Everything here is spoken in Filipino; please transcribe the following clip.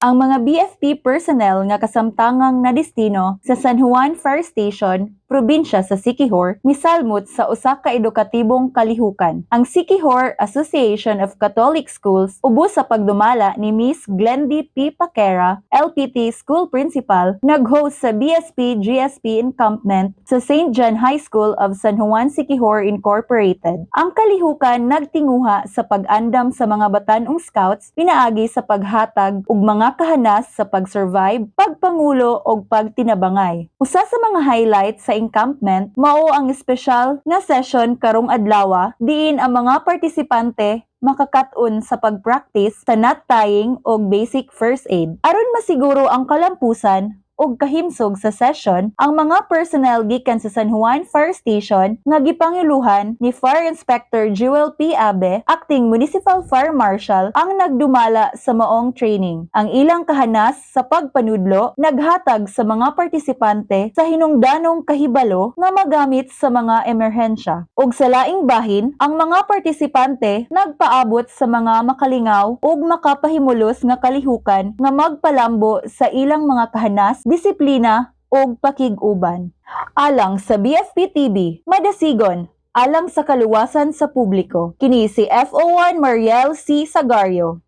Ang mga BFP personnel nga kasamtangang na destino sa San Juan Fire Station, probinsya sa Siquijor, misalmot sa usa ka edukatibong kalihukan. Ang Siquijor Association of Catholic Schools ubos sa pagdumala ni Miss Glendy P. Paquera, LPT School Principal, nag-host sa BSP-GSP encampment sa St. John High School of San Juan Siquijor Incorporated. Ang kalihukan nagtinguha sa pag-andam sa mga batanong scouts pinaagi sa paghatag ug mga kahanas sa pag-survive, pagpangulo o pagtinabangay. Usa sa mga highlights sa encampment mao ang espesyal nga session karong adlaw diin ang mga partisipante makakat-on sa pag-practice sa knot tying o basic first aid. Aron masiguro ang kalampusan og kahimsog sa session, ang mga personnel gikan sa San Juan Fire Station nga gipangiluhan ni Fire Inspector Jewel P. Abe, Acting Municipal Fire Marshal, ang nagdumala sa maong training. Ang ilang kahanas sa pagpanudlo naghatag sa mga partisipante sa hinungdanong kahibalo nga magamit sa mga emerhensya. Ug sa laing bahin, ang mga partisipante nagpaabot sa mga makalingaw ug makapahimulos nga kalihukan nga magpalambo sa ilang mga kahanas, disiplina ug pakig-uban. Alang sa BFP TV, madasigon, alang sa kaluwasan sa publiko. Kini si FO1 Mariel C. Sagario.